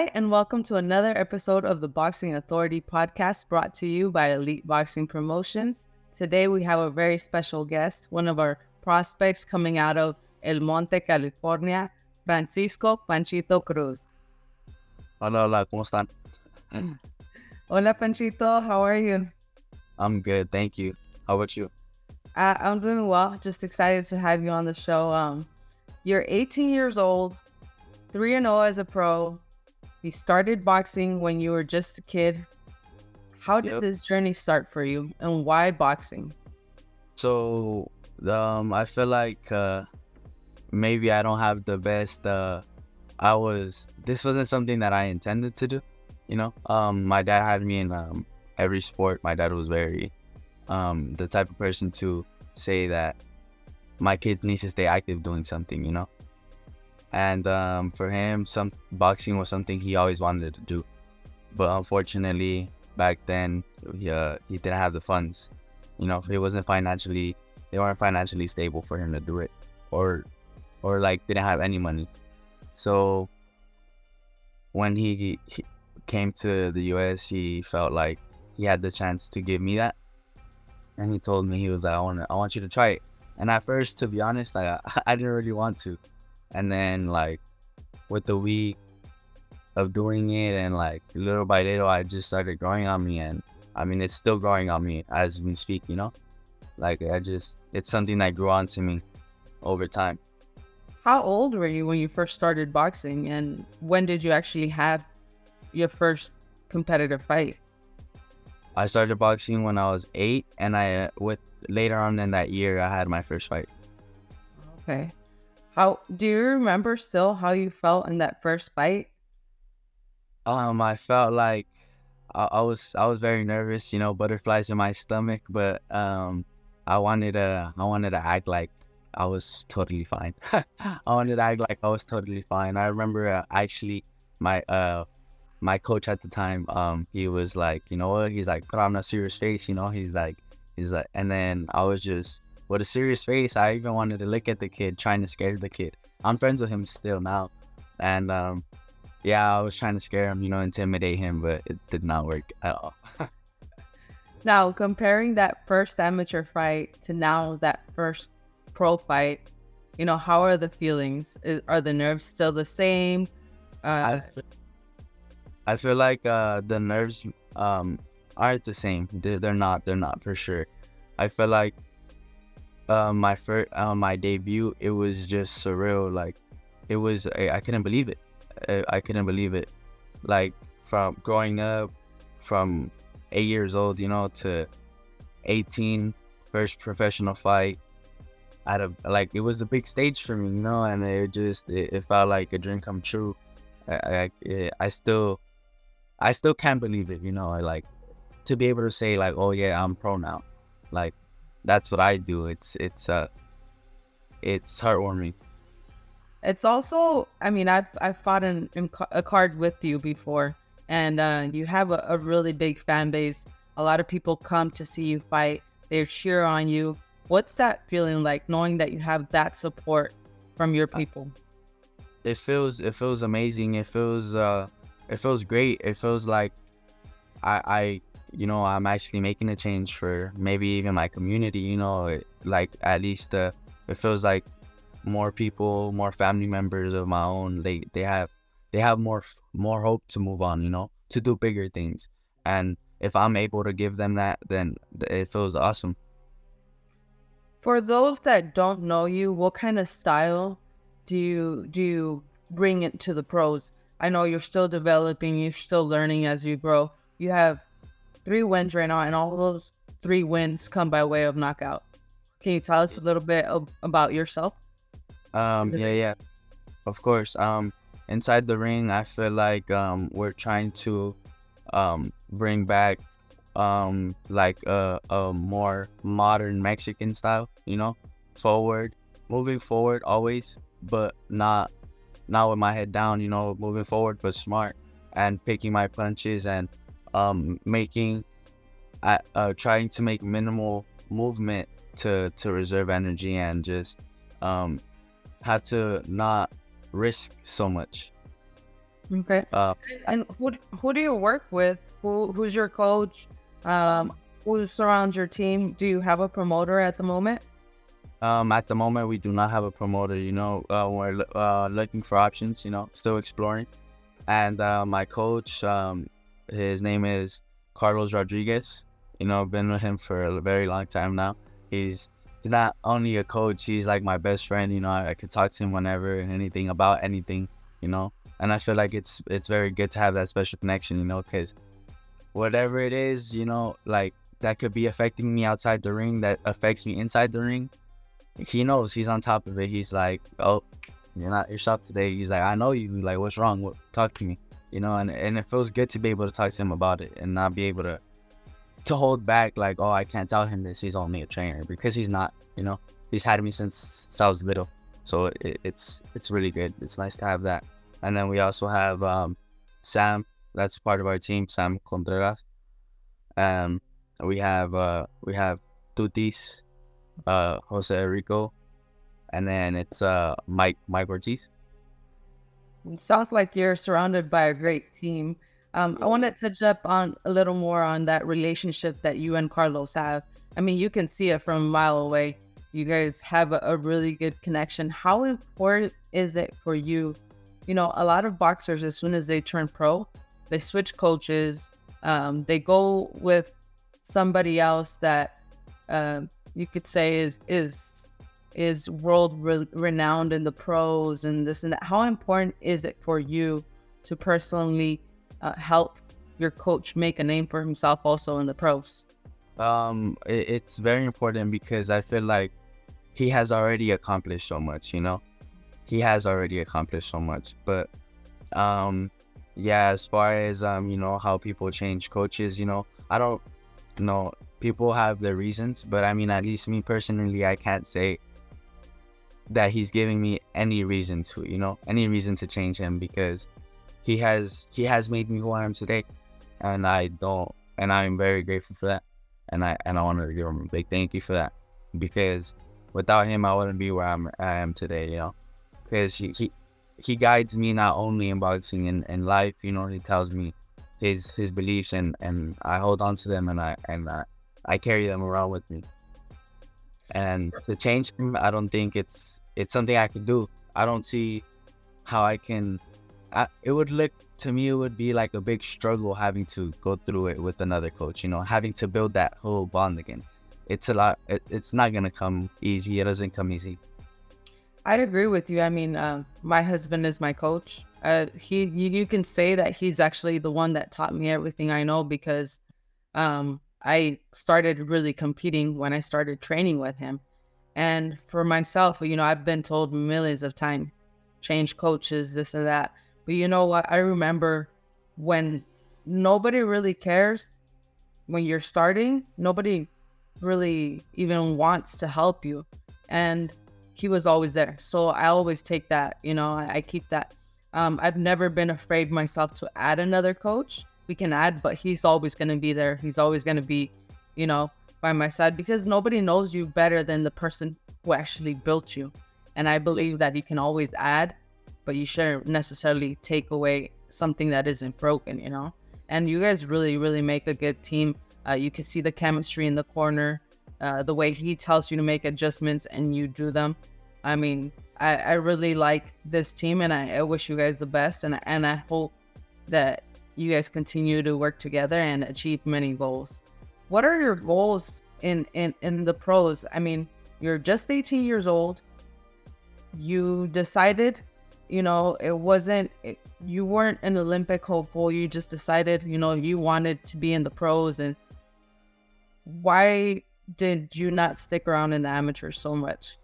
Hi, and welcome to another episode of the Boxing Authority podcast brought to you by Elite Boxing Promotions. Today we have a very special guest, one of our prospects coming out of El Monte, California, Francisco Panchito Cruz. Hola, hola, ¿cómo están? Hola, Panchito. How are you? I'm good, thank you. How about you? I'm doing well. Just excited to have you on the show. You're 18 years old, 3-0 as a pro. You started boxing when you were just a kid. How did this journey start for you, and why boxing? So, I feel like maybe I don't have the best. This wasn't something that I intended to do. My dad had me in every sport. My dad was very the type of person to say that my kid needs to stay active doing something. And for him, some boxing was something he always wanted to do, but unfortunately back then he didn't have the funds. It wasn't financially, they weren't financially stable for him to do it, or like didn't have any money. So when he came to the US, he felt like he had the chance to give me that, and he told me, he was like, I want you to try it. And at first, to be honest, I didn't really want to. And then, like, with the week of doing it, and like little by little, I just started growing on me. And I mean, it's still growing on me as we speak, Like, it's something that grew onto me over time. How old were you when you first started boxing, and when did you actually have your first competitive fight? I started boxing when I was 8, and later on in that year, I had my first fight. Okay. How do you remember still how you felt in that first fight? I felt like I was very nervous, butterflies in my stomach, but I wanted to act like I was totally fine. I wanted to act like I was totally fine. I remember actually my coach at the time, he was like, you know what? He's like, put on a serious face, He's like, and then I was just, with a serious face, I even wanted to look at the kid, trying to scare the kid. I'm friends with him still now, and yeah, I was trying to scare him, intimidate him, but it did not work at all. Now, comparing that first amateur fight to now that first pro fight, how are the feelings? Are the nerves still the same? I feel like the nerves aren't the same. They're not for sure. I feel like my debut, it was just surreal. Like, it was, I couldn't believe it. I couldn't believe it. Like, from growing up from 8 years old, to 18, first professional fight like, it was a big stage for me, and it felt like a dream come true. I still can't believe it, I like to be able to say, like, oh yeah, I'm pro now. Like, that's what I do. It's heartwarming. It's also, I mean, I've fought in a card with you before, and you have a really big fan base. A lot of people come to see you fight. They cheer on you. What's that feeling like, knowing that you have that support from your people? It feels amazing. It feels great. It feels like I'm actually making a change for maybe even my community. Like, at least it feels like more people, more family members of my own, they have more hope to move on, to do bigger things. And if I'm able to give them that, then it feels awesome. For those that don't know you, what kind of style do you bring it to the pros? I know you're still developing, you're still learning as you grow. You have 3 wins right now, and all those 3 wins come by way of knockout. Can you tell us a little bit about yourself? Yeah, of course. Inside the ring, I feel like we're trying to bring back like a more modern Mexican style, moving forward always, but not with my head down, moving forward but smart, and picking my punches, and trying to make minimal movement to reserve energy, and just had to not risk so much. Okay. Uh, And who do you work with? Who's your coach? Um, who surrounds your team? Do you have a promoter at the moment? at the moment, we do not have a promoter. We're looking for options. Still exploring. And my coach, his name is Carlos Rodriguez. Been with him for a very long time now. He's not only a coach, he's like my best friend. I could talk to him whenever, anything about anything. And I feel like it's very good to have that special connection. Because whatever it is, like that could be affecting me outside the ring, that affects me inside the ring. He knows, he's on top of it. He's like, oh, you're not yourself today. He's like, I know you. Like, what's wrong? Talk to me. And it feels good to be able to talk to him about it and not be able to hold back. Like, oh, I can't tell him this. He's only a trainer, because he's not. He's had me since I was little, so it's really good. It's nice to have that. And then we also have Sam. That's part of our team, Sam Contreras. Um, we have Tutis, Jose Rico, and then it's Mike Ortiz. It sounds like you're surrounded by a great team. I want to touch up on a little more on that relationship that you and Carlos have. I mean, you can see it from a mile away. You guys have a really good connection. How important is it for you? A lot of boxers, as soon as they turn pro, they switch coaches. They go with somebody else that you could say is renowned in the pros and this and that. How important is it for you to personally help your coach make a name for himself also in the pros? It's very important, because I feel like he has already accomplished so much. He has already accomplished so much. But yeah, as far as how people change coaches, I don't know. People have their reasons, but I mean, at least me personally, I can't say that he's giving me any reason to change him, because he has made me who I am today, and I'm very grateful for that, and I want to give him a big thank you for that, because without him, I wouldn't be where I am today, because he guides me not only in boxing, in life. He tells me his beliefs, and I hold on to them, and I carry them around with me. And to change him, I don't think it's something I can do. I don't see how I can. It would look to me, it would be like a big struggle having to go through it with another coach. Having to build that whole bond again. It's a lot. It's not gonna come easy. It doesn't come easy. I'd agree with you. I mean, my husband is my coach. You can say that he's actually the one that taught me everything I know, because I started really competing when I started training with him. And for myself, I've been told millions of times, change coaches, this and that. But you know what? I remember when nobody really cares, when you're starting, nobody really even wants to help you. And he was always there. So I always take that, I keep that. I've never been afraid myself to add another coach. We can add, but he's always going to be there. He's always going to be, by my side, because nobody knows you better than the person who actually built you. And I believe that you can always add, but you shouldn't necessarily take away something that isn't broken. And you guys really, really make a good team. You can see the chemistry in the corner, the way he tells you to make adjustments and you do them. I mean, I really like this team, and I wish you guys the best. And I hope that you guys continue to work together and achieve many goals. What are your goals in the pros? I mean, you're just 18 years old. You decided, you weren't an Olympic hopeful. You just decided, you wanted to be in the pros. And why did you not stick around in the amateurs so much?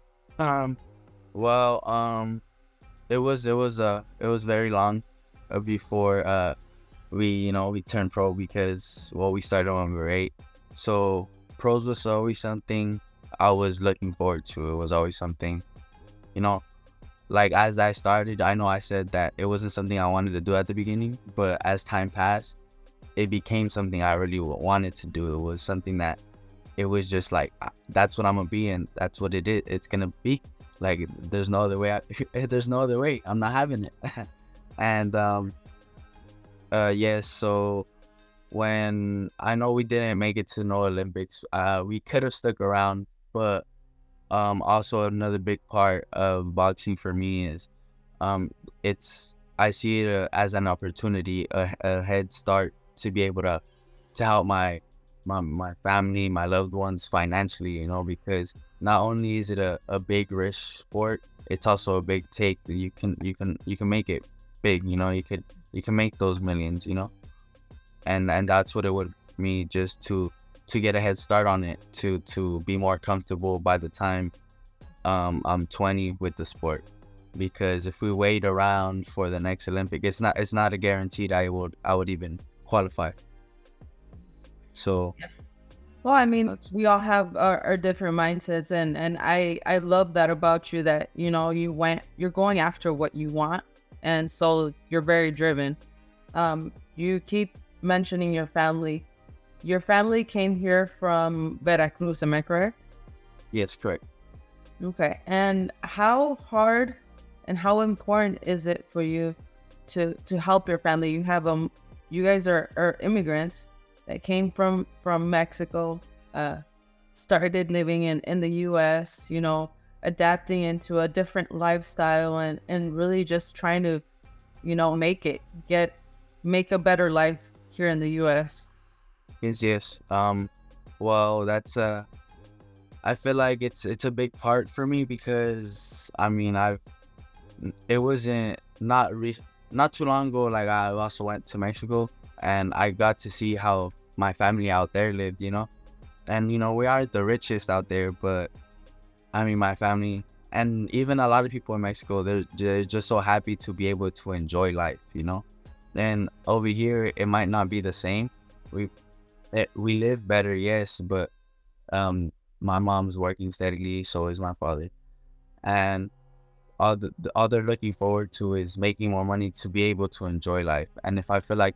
Well, it was very long before we turned pro, because we started when we were 8. So pros was always something I was looking forward to. It was always something, like as I started, I know I said that it wasn't something I wanted to do at the beginning, but as time passed, it became something I really wanted to do. It was something that it was just like, that's what I'm gonna be, and that's what it is. It's gonna be like, there's no other way. There's no other way. I'm not having it. And Yes. So when I know we didn't make it to no Olympics, we could have stuck around, but also another big part of boxing for me is um, it's I see it as an opportunity, a head start to be able to help my family, my loved ones financially, because not only is it a big risk sport, it's also a big take that you can make it big, you can make those millions, and that's what it would me just to get a head start on it, to be more comfortable by the time I'm 20 with the sport. Because if we wait around for the next Olympic, it's not a guaranteed I would even qualify. So Well, I mean, that's we all have our different mindsets, and I love that about you, that you're going after what you want, and so you're very driven. You keep mentioning your family. Your family came here from Veracruz, am I correct? yes, correct. Okay. And how hard and how important is it for you to help your family? You guys are immigrants that came from Mexico, uh started living in the US, adapting into a different lifestyle, and really just trying to, make it make a better life here in the US. Yes, yes. Well, that's I feel like it's a big part for me because I mean it wasn't not too long ago. Like I also went to Mexico and I got to see how my family out there lived, and we aren't the richest out there, but I mean my family and even a lot of people in Mexico, they're just so happy to be able to enjoy life. And over here, it might not be the same. We we live better, yes, but my mom's working steadily, so is my father, and all they're looking forward to is making more money to be able to enjoy life. And if I feel like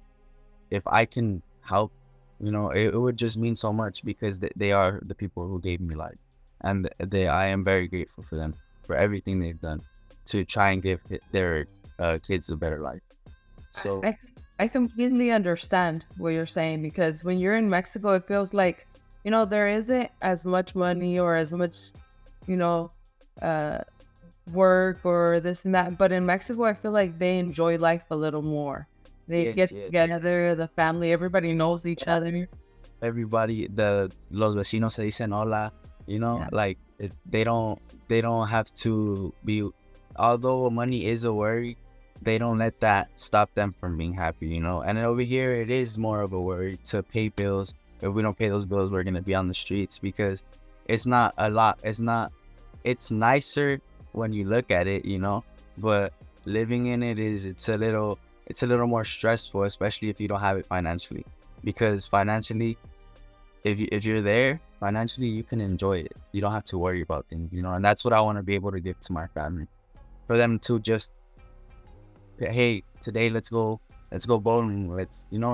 if I can help, it would just mean so much because they are the people who gave me life, and I am very grateful for them for everything they've done to try and give their kids a better life. So I I completely understand what you're saying, because when you're in Mexico, it feels like, there isn't as much money or as much, you know, uh, work or this and that. But in Mexico, I feel like they enjoy life a little more. They yes, get yes. together, the family, everybody knows each other. Everybody, the los vecinos se dicen hola, Yeah. like they don't have to be, although money is a worry, they don't let that stop them from being happy. And over here it is more of a worry to pay bills. If we don't pay those bills, we're gonna be on the streets because it's not a lot. It's nicer when you look at it, but living in it it's a little more stressful, especially if you don't have it financially. Because financially, if you're there financially, you can enjoy it. You don't have to worry about things, and that's what I want to be able to give to my family. For them to just, hey, today let's go bowling.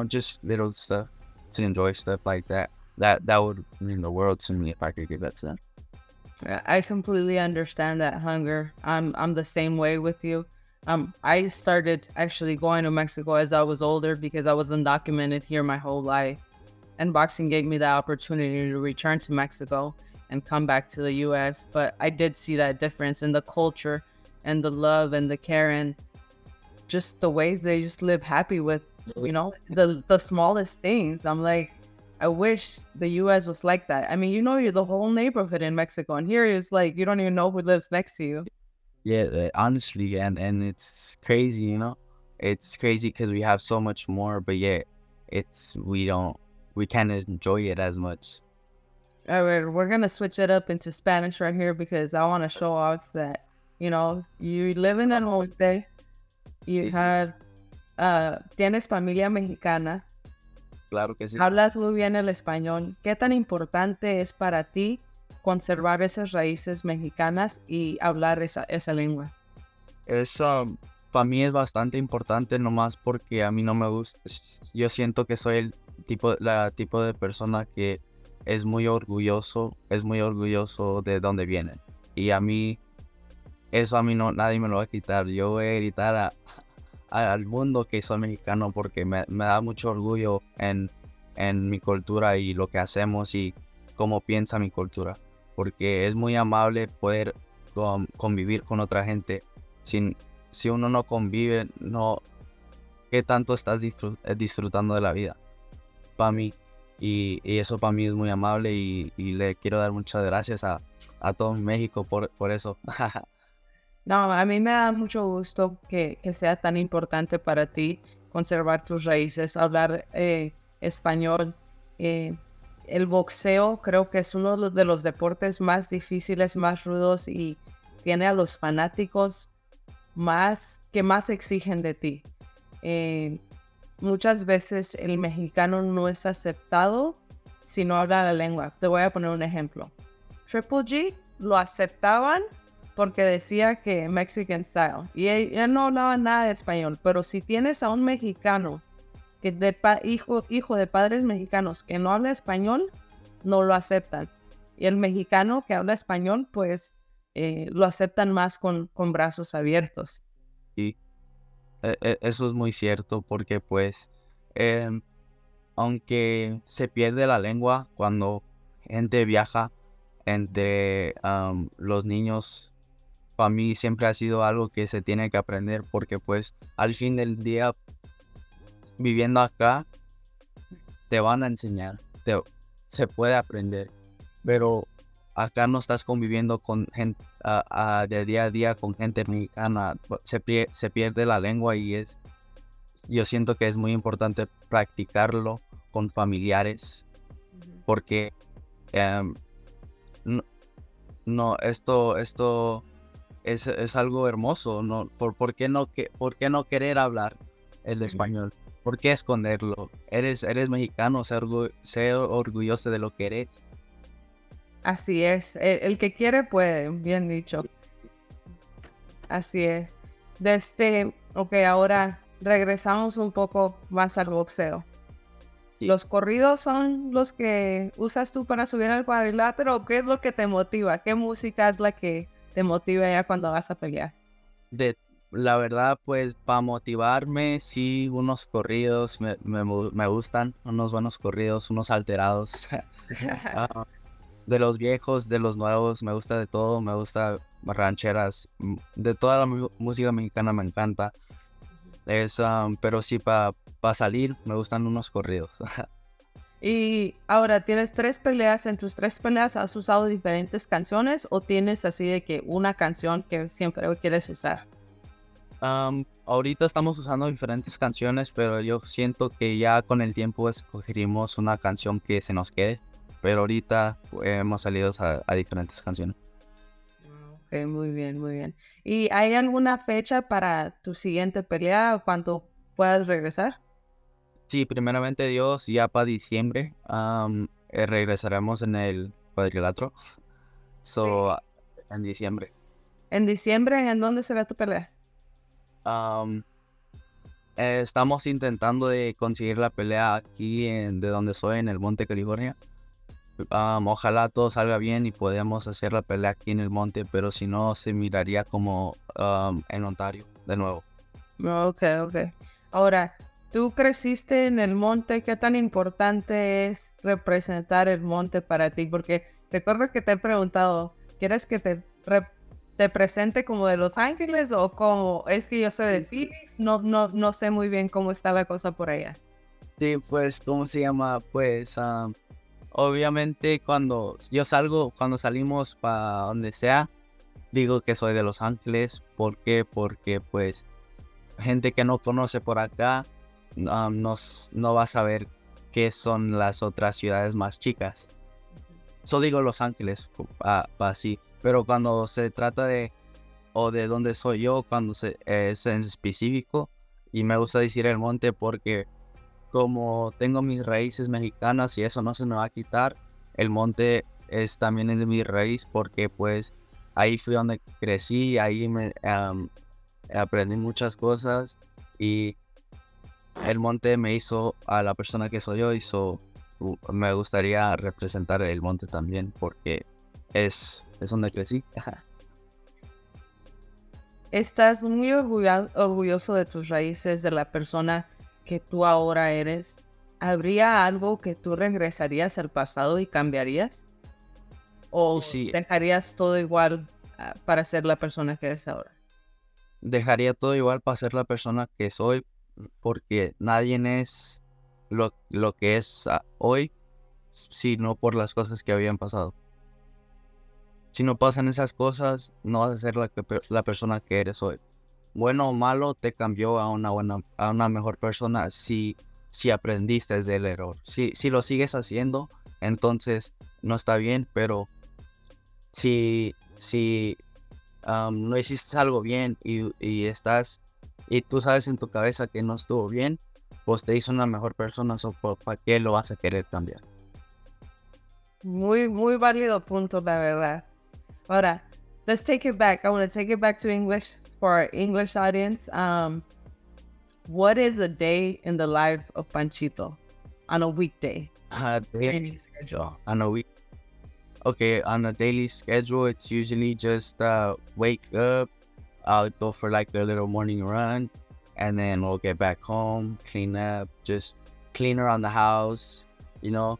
Just little stuff to enjoy, stuff like that. That would mean the world to me if I could give that to them. I completely understand that hunger. I'm the same way with you. I started actually going to Mexico as I was older because I was undocumented here my whole life, and boxing gave me the opportunity to return to Mexico and come back to the U.S. But I did see that difference in the culture and the love and the care, and just the way they just live happy with, the smallest things. I'm like, I wish the US was like that. I mean, you're the whole neighborhood in Mexico, and here is like you don't even know who lives next to you. Yeah, honestly, and it's crazy. It's crazy because we have so much more, but yeah, we can't enjoy it as much. All right, we're gonna switch it up into Spanish right here because I want to show off that, you live in El Norte, you Sí, sí, have tienes familia mexicana, claro que sí. hablas muy bien el español. ¿Qué tan importante es para ti conservar esas raíces mexicanas y hablar esa lengua? Eso para mí es bastante importante, nomás porque a mí no me gusta. Yo siento que soy la tipo de persona que es muy orgulloso de dónde viene. Y a mí, eso a mí no, nadie me lo va a quitar. Yo voy a gritar al mundo que soy mexicano, porque me da mucho orgullo en mi cultura y lo que hacemos y cómo piensa mi cultura, porque es muy amable poder convivir con otra gente. Si uno no convive, no, ¿qué tanto estás disfrutando de la vida? Para mí. Y eso para mí es muy amable y le quiero dar muchas gracias a todo México por eso. No, a mí me da mucho gusto que sea tan importante para ti conservar tus raíces, hablar español. Eh, el boxeo creo que es uno de los deportes más difíciles, más rudos y tiene a los fanáticos que más exigen de ti. Eh, Muchas veces el mexicano no es aceptado si no habla la lengua. Te voy a poner un ejemplo. Triple G lo aceptaban porque decía que Mexican style. Y él no hablaba nada de español. Pero si tienes a un mexicano, que hijo de padres mexicanos, que no habla español, no lo aceptan. Y el mexicano que habla español, pues lo aceptan más con brazos abiertos. Y eso es muy cierto porque pues em, aunque se pierde la lengua cuando gente viaja entre los niños, para mí siempre ha sido algo que se tiene que aprender porque pues al fin del día viviendo acá te van a enseñar, se puede aprender, pero acá no estás conviviendo con gente de día a día con gente mexicana, se pierde la lengua y yo siento que es muy importante practicarlo con familiares porque em, no, no, esto es algo hermoso, ¿no? ¿Por qué no querer hablar el español? ¿Por qué esconderlo? Eres mexicano, sé orgulloso de lo que eres. Así es. El que quiere puede, bien dicho. Así es. Ok, ahora regresamos un poco más al boxeo. Sí. ¿Los corridos son los que usas tú para subir al cuadrilátero o qué es lo que te motiva? ¿Qué música es la que te motiva ya cuando vas a pelear? La verdad, pues para motivarme, sí, unos corridos me gustan, unos buenos corridos, unos alterados. Ah, de los viejos, de los nuevos, me gusta de todo, me gusta rancheras, de toda la música mexicana me encanta. Pero sí, para salir me gustan unos corridos. Y ahora, ¿tienes 3 peleas? ¿En tus 3 peleas has usado diferentes canciones o tienes así de que una canción que siempre quieres usar? Ahorita estamos usando diferentes canciones, pero yo siento que ya con el tiempo escogeríamos una canción que se nos quede. Pero ahorita hemos salido a diferentes canciones. Ok, muy bien, muy bien. ¿Y hay alguna fecha para tu siguiente pelea o cuando puedas regresar? Sí, primeramente Dios, ya para diciembre regresaremos en el cuadrilátero. So, en diciembre. ¿En diciembre? ¿En dónde será tu pelea? Am, Estamos intentando de conseguir la pelea aquí de donde soy, en el Monte, California. Ojalá todo salga bien y podamos hacer la pelea aquí en el Monte, pero si no, se miraría como en Ontario, de nuevo. Ok, ok. Ahora, tú creciste en el monte, ¿qué tan importante es representar el monte para ti? Porque recuerdo que te he preguntado, ¿quieres que te presente como de Los Ángeles o como es que yo soy de Phoenix? No sé muy bien cómo está la cosa por allá. Sí, pues, ¿cómo se llama? Pues, obviamente cuando salimos para donde sea, digo que soy de Los Ángeles. ¿Por qué? Porque, pues, gente que no conoce por acá no va a saber qué son las otras ciudades más chicas. Yo digo Los Ángeles, así. Pero cuando se trata de dónde soy yo, cuando es en específico, y me gusta decir el monte porque como tengo mis raíces mexicanas y eso no se me va a quitar, el monte es también de mi raíz porque pues ahí fui donde crecí, ahí aprendí muchas cosas y el monte me hizo a la persona que soy yo y me gustaría representar el monte también porque es donde crecí. ¿Estás muy orgulloso de tus raíces, de la persona que tú ahora eres? ¿Habría algo que tú regresarías al pasado y cambiarías? ¿O Sí, dejarías todo igual para ser la persona que eres ahora? dejaría todo igual para ser la persona que soy, porque nadie es lo que es hoy, sino por las cosas que habían pasado. Si no pasan esas cosas, no vas a ser la persona que eres hoy. Bueno o malo, te cambió a una mejor persona si aprendiste del error. Si lo sigues haciendo, entonces no está bien, pero si no hiciste algo bien y tú sabes en tu cabeza que no estuvo bien, pues te hizo una mejor persona, ¿para qué lo vas a querer cambiar? Muy, muy válido punto, la verdad. Ahora, let's take it back. I want to take it back to English for our English audience. What is a day in the life of Panchito on a weekday? Training schedule. On a week. Okay, on a daily schedule, it's usually just wake up. I'll go for like a little morning run, and then we'll get back home, clean up, just clean around the house, you know,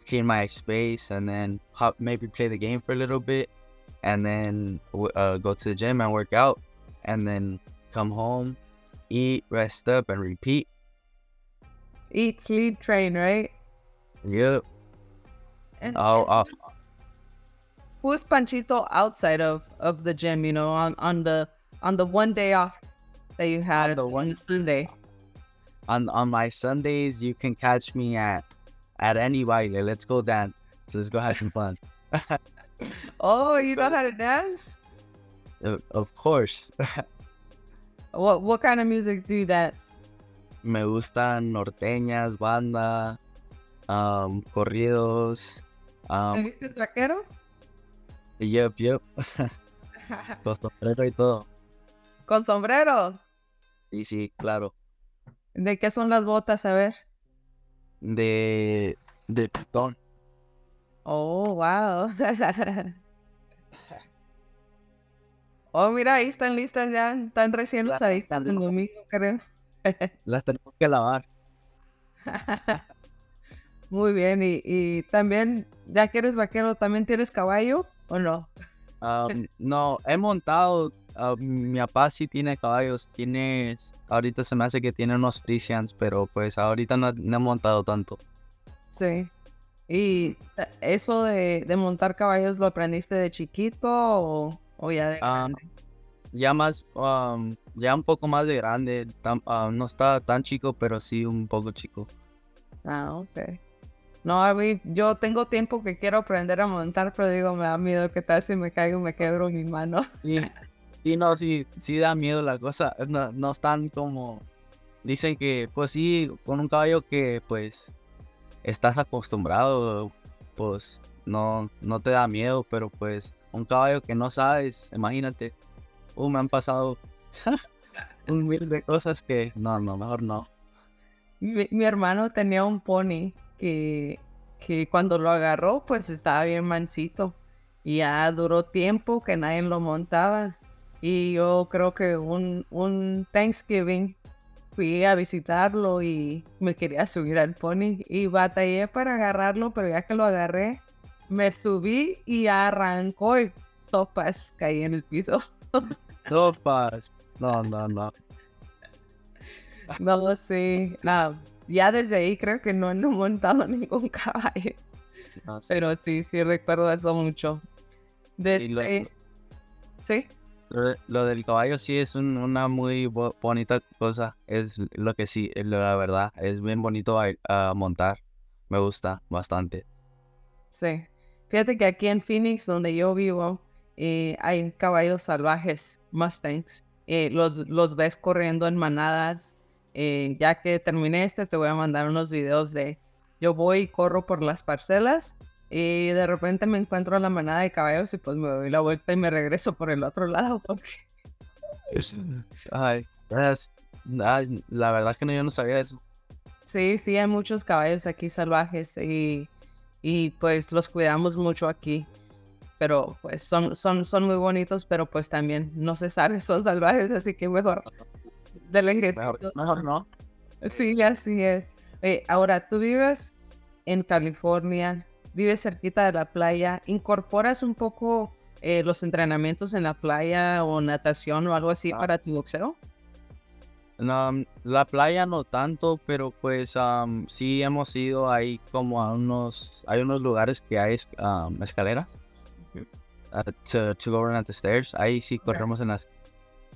clean my space, and then maybe play the game for a little bit, and then go to the gym and work out, and then come home, eat, rest up, and repeat. Eat, sleep, train, right? Yep. And Oh, who's Panchito outside of the gym? You know, on the one day off that you had on Sunday. on my Sundays, you can catch me at any baile. Let's go dance. Let's go have some fun. Oh, you know how to dance? Of course. What kind of music do you dance? Me gustan norteñas, banda, corridos. ¿Te vistes vaquero? Yep. Con sombrero y todo. Con sombrero. Sí, claro. ¿De qué son las botas? A ver. De pitón. Oh, wow. Oh, mira, ahí están listas ya. Están recién usaditas el domingo, creo. Las tenemos que lavar. Muy bien. Y también, ya que eres vaquero, ¿también tienes caballo o no? No, he montado. Mi papá sí tiene caballos. Ahorita se me hace que tiene unos Frisians, pero pues ahorita no he montado tanto. Sí. ¿Y eso de montar caballos lo aprendiste de chiquito o ya de grande? Ya un poco más de grande. No está tan chico, pero sí un poco chico. Ah, ok. No, a mí, yo tengo tiempo que quiero aprender a montar, pero digo, me da miedo, ¿qué tal si me caigo y me quebro mi mano? Sí da miedo la cosa. No están como... Dicen que, pues sí, con un caballo que pues estás acostumbrado, pues no te da miedo, pero pues un caballo que no sabes, imagínate. Me han pasado un mil de cosas que mejor no. Mi hermano tenía un pony que cuando lo agarró, pues estaba bien mansito. Y ya duró tiempo que nadie lo montaba. Y yo creo que un Thanksgiving fui a visitarlo y me quería subir al pony. Y batallé para agarrarlo, pero ya que lo agarré, me subí y arrancó y sopas, caí en el piso. Sopas. No. No sé. No, ya desde ahí creo que no he montado ningún caballo. No sé. Pero sí recuerdo eso mucho. ¿Sí? Lo del caballo sí es una muy bonita cosa. Es lo que sí, la verdad. Es bien bonito montar. Me gusta bastante. Sí. Fíjate que aquí en Phoenix, donde yo vivo, hay caballos salvajes, Mustangs. Los ves corriendo en manadas. Ya que terminé te voy a mandar unos videos de... Yo voy y corro por las parcelas y de repente me encuentro a la manada de caballos y pues me doy la vuelta y me regreso por el otro lado porque... Ay, la verdad que yo no sabía eso. Sí, hay muchos caballos aquí salvajes y pues los cuidamos mucho aquí. pero pues son muy bonitos, pero pues también no se sabe, son salvajes, así que mejor del Mejor, ejército. mejor no. Sí, así es. Ahora, tú vives en California, vives cerquita de la playa, ¿incorporas un poco los entrenamientos en la playa o natación o algo así Ah, para tu boxeo? no, la playa no tanto, pero pues sí hemos ido ahí como hay unos lugares que hay escaleras to go around the stairs. Ahí sí Okay. corremos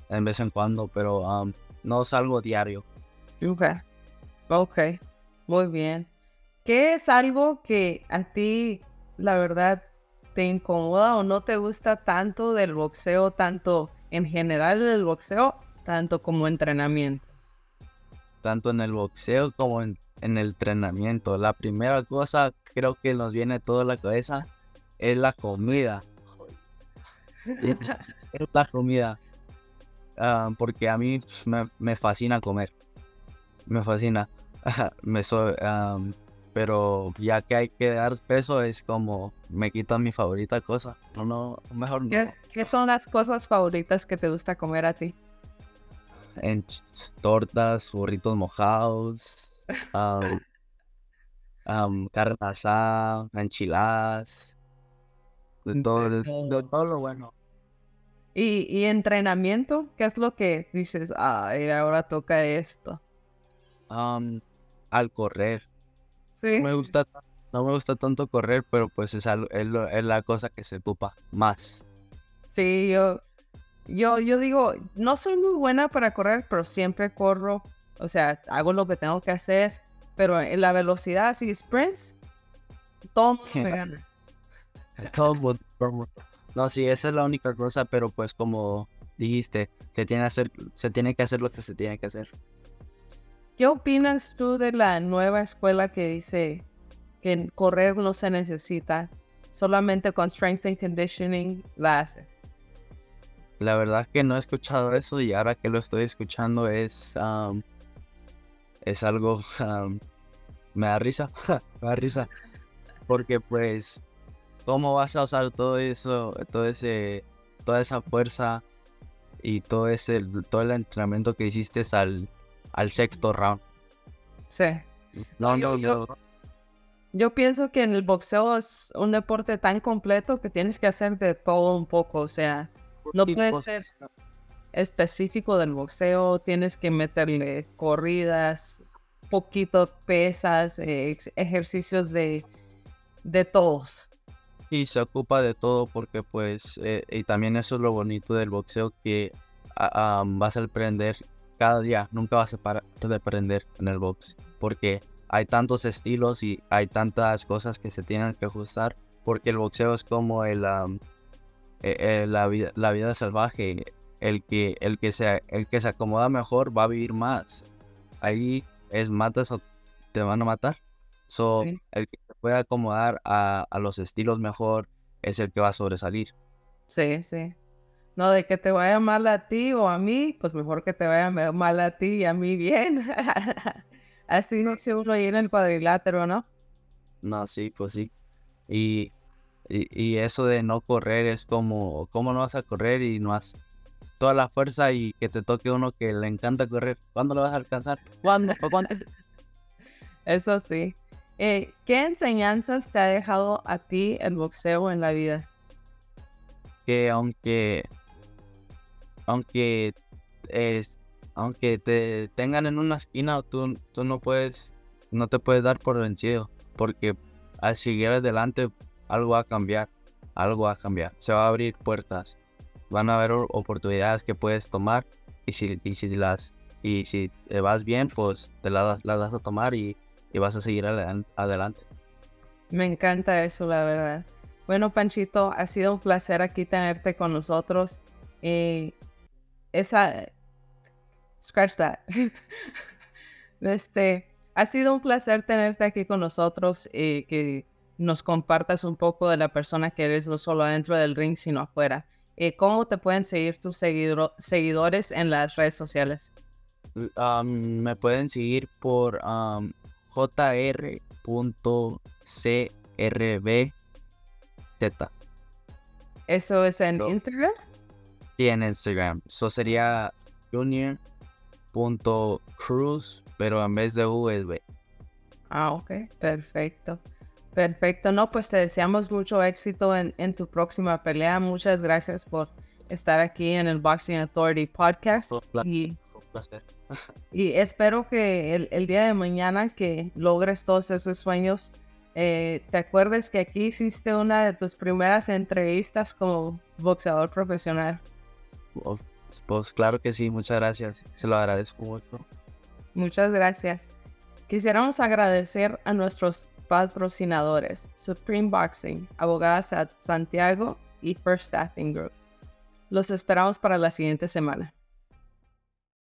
en vez en cuando, pero no es algo diario. Okay. Ok, muy bien. ¿Qué es algo que a ti, la verdad, te incomoda o no te gusta tanto del boxeo, tanto en general del boxeo, tanto como entrenamiento? Tanto en el boxeo como en el entrenamiento. La primera cosa creo que nos viene todo a la cabeza es la comida. Es la comida. Porque a mí me fascina comer. Me fascina. Me so- pero ya que hay que dar peso es como me quita mi favorita cosa. No, mejor no. ¿Qué son las cosas favoritas que te gusta comer a ti? Tortas, burritos mojados, um, carne asada, enchiladas, De de todo. todo lo bueno. ¿Y entrenamiento? ¿Qué es lo que dices? Ay, ahora toca esto. Um, Al correr, Sí. me gusta, no me gusta tanto correr, pero pues es la cosa que se ocupa más. Sí, yo digo, no soy muy buena para correr, pero siempre corro. O sea, hago lo que tengo que hacer. Pero en la velocidad, así, sprints, todo el mundo me gana. Todo. No, sí, esa es la única cosa, pero pues como dijiste, se tiene que hacer lo que se tiene que hacer. ¿Qué opinas tú de la nueva escuela que dice que correr no se necesita? Solamente con strength and conditioning la haces. La verdad que no he escuchado eso y ahora que lo estoy escuchando es algo, me da risa, me da risa, porque pues, ¿cómo vas a usar todo eso, toda esa fuerza y todo el entrenamiento que hiciste al sexto round? Sí. No, Yo, no, yo, no. yo pienso que en el boxeo es un deporte tan completo que tienes que hacer de todo un poco. O sea, no Y, puedes pues, ser específico del boxeo, tienes que meterle corridas, poquito pesas, ejercicios de todos. y se ocupa de todo porque pues, y también eso es lo bonito del boxeo que vas a aprender cada día, nunca vas a parar de aprender en el box, porque hay tantos estilos y hay tantas cosas que se tienen que ajustar, porque el boxeo es como la vida salvaje, el que se acomoda mejor va a vivir más. Ahí es matas o te van a matar. So, Sí, el que se puede acomodar a los estilos mejor es el que va a sobresalir. sí, sí. No, de que te vaya mal a ti o a mí, pues mejor que te vaya mal a ti y a mí bien. Así dice uno ahí en el cuadrilátero, ¿no? No, sí, pues sí. Y, y eso de no correr es como, ¿cómo no vas a correr y no has toda la fuerza y que te toque uno que le encanta correr? ¿Cuándo lo vas a alcanzar? ¿Cuándo? ¿Para cuándo? Eso sí. ¿Qué enseñanzas te ha dejado a ti el boxeo en la vida? Que aunque es, aunque te tengan en una esquina, tú no te puedes dar por vencido, porque al seguir adelante algo va a cambiar, se va a abrir puertas, van a haber oportunidades que puedes tomar y si te vas bien, pues las das a tomar y vas a seguir adelante. Me encanta eso, la verdad. Bueno, Panchito, ha sido un placer aquí tenerte con nosotros. Eh, esa, scratch that. Ha sido un placer tenerte aquí con nosotros, que nos compartas un poco de la persona que eres, no solo dentro del ring, sino afuera. ¿Cómo te pueden seguir tus seguidores en las redes sociales? Me pueden seguir por jr.crbz. ¿Eso es en So, Instagram? sí, en Instagram. Eso sería junior.cruz, pero en vez de U es B. Ah, ok, perfecto. Perfecto, no, pues te deseamos mucho éxito en tu próxima pelea. Muchas gracias por estar aquí en el Boxing Authority Podcast Un placer. y espero que el día de mañana que logres todos esos sueños, te acuerdes que aquí hiciste una de tus primeras entrevistas como boxeador profesional. Oh, pues claro que sí, muchas gracias. Se lo agradezco mucho. Muchas gracias. Quisiéramos agradecer a nuestros patrocinadores, Supreme Boxing, Abogadas Santiago y First Staffing Group. Los esperamos para la siguiente semana.